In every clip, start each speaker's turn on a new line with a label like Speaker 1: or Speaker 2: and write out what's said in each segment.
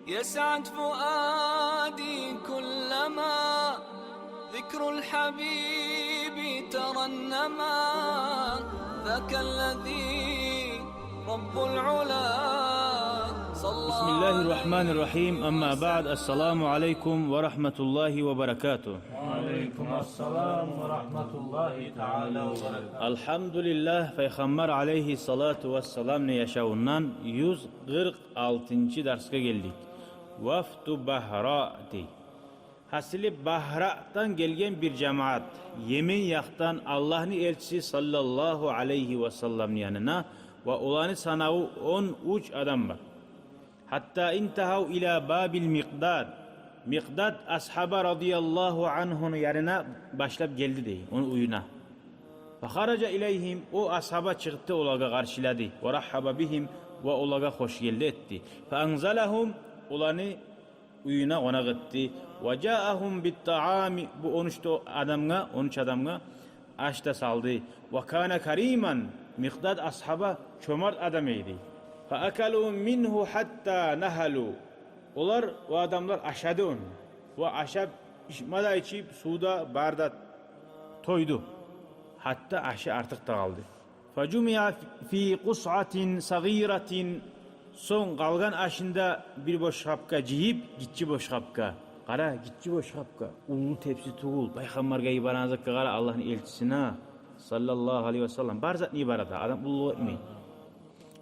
Speaker 1: يسعد فؤادي كلما ذكر الحبيب ترنما. ذاك الذي رب العلا صلى.
Speaker 2: بسم الله الرحمن الرحيم. أما بعد، السلام عليكم ورحمة الله وبركاته.
Speaker 3: وعليكم السلام ورحمة الله تعالى وبركاته.
Speaker 2: Elhamdülillah, Peygamber aleyhissalatu vesselam yaşavundan 146. dersine geldik. Vaftu Bahra dey. Hasili Bahra'dan gelgen bir cemaat Yemen yaktan Allah'ın elçisi sallallahu aleyhi ve sellem yanına ve olanı sanavu 13 adam var. Hatta intahav ila babil Miqdad. Miqdad ashaba radıyallahu anh'un yanına başlayıp geldi dey, onun uyuna. Faharaca ileyhim, o ashaba çıktı, olaga karşıladı. Ve rahhaba bihim, ve olaga hoş geldi etti. Fe anzalahum, olanı uyuna ona gitti. Ve caahum bit taami, bu 13 adamga aşta saldı. Ve kana kariman, Miqdad ashaba çömert adamıydı. Fa akalu minhu hatta nahalu. Olar, o adamlar aşadı onu. Ve aşab içmada içip suda barda toydu. Hatta aşı artık dağıldı. Facumiya fi qus'atin sagiratin. Son kalgan aşında bir boş şapka cihip, gitçi boş şapka. Kara gitçi boş şapka. Ulu tepsi tuğul. Peygamberge ibaranızı kara Allah'ın elçisine sallallahu aleyhi ve sellem. Barzat ni ibarada. Adam ulu etmeyin.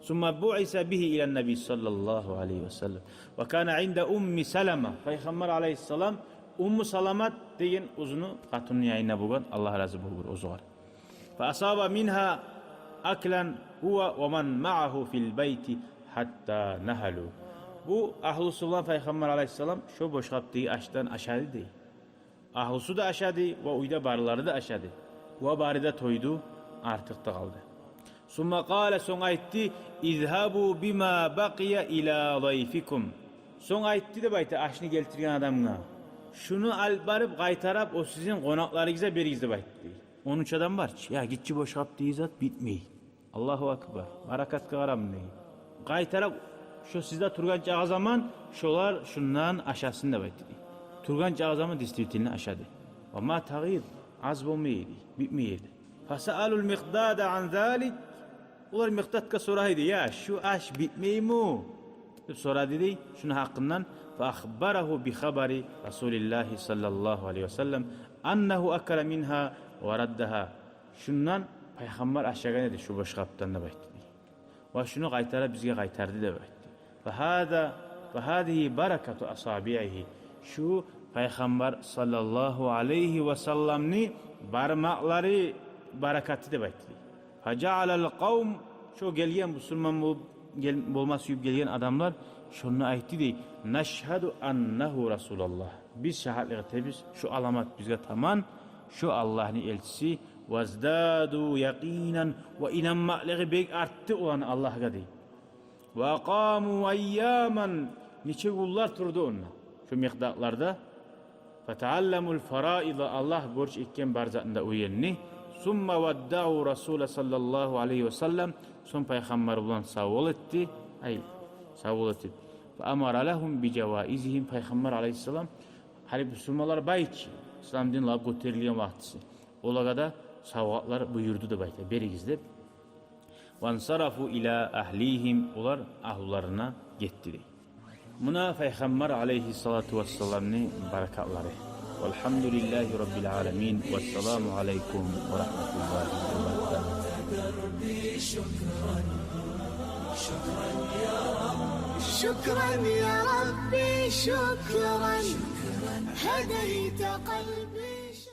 Speaker 2: Summa bu'isa bihi ilen nebi sallallahu aleyhi ve sellem. Ve kana inde ummi Salama. Peygamber aleyhisselam Ummu Salamat deyin uzunu katunun yayına bugan. Allah razı bulgur o zuğar. Fa asaba minha aklan huwa ve man ma'ahu fil beyti hatta nahalu. Bu ahlusullah Peygamber aleyhisselam şu boş kaptığı aştan aşadı değil. Ahlusu da aşadı ve uyda barıları da aşadı. Ve barıda toydu, artık da kaldı. Summa kâle, son aytti, izhabu bima baqiya ila zayfikum. Son aytti de bayta aşını getirgen adamına. Şunu al barıp kaytarap o sizin konaklarınıza berigizde baytti. 13 adam var. Ya gitçi boş kaptığı zat bitmeyi. Allahu akbar. Barakat kıgaram neyi. Kaytarap şu sizde turgan zaman şolar şundan aşağısında baytti. Turgan zaman distriktini aşadı. Ama tağir az bulmaydı, bitmeydi. Fasa'alul miqdada an zalik. Ular Miqdad'a soraydı, ya şu aş bitmeyi mu? Sonra dedi şunun hakkından fa akhbarahu bi habari Resulullah sallallahu aleyhi ve sellem annahu akala minha ve raddaha. Şundan Peygamber aşağı dedi şu boş kaptan da baytti. Ve şunu kaytara bizge kaytardı da baytti. Ve hadihi barakatu asabihi. Şu Peygamber sallallahu aleyhi ve sellem'ni parmakları barakatı da baytti. Faca'alel kavm, şu gelgen Müslüman olması yüp gelgen adamlar şunu aytti dey, neşhedü annehu Resulullah. Biz şahitlik tebiz, şu alamat bizge taman, şu Allah'ın elçisi, vazdadu yakinen ve inanmaklığı bek arttı olan Allah'a dey. Ve akamu ayyaman, nice kullar turdu onunla. Şu miqdaklarda, feteallemul faraida, Allah borç ikken barzatında uyenni, summa vadda'u Resulü sallallahu aleyhi ve sellem, son Peygamber ulan savul etti, savul etti. Fe amara lehum bi cevaizihim. Peygamber aleyhisselam hali Müslümanlar bayçı, İslam din lab götürülen vaktisi. Olaga da savatlar buyurdu da bayta, berigizde. Vansarafu ila ahlihim, olar ahullarına gitti. Buna Peygamber aleyhissalatu vesselam'ni barakatları. Velhamdülillahi Rabbil alemin. Vesselamu aleykum ve rahmetullahi ve berekatuhu.
Speaker 4: شكرا يا ربي شكرا هديت قلبي.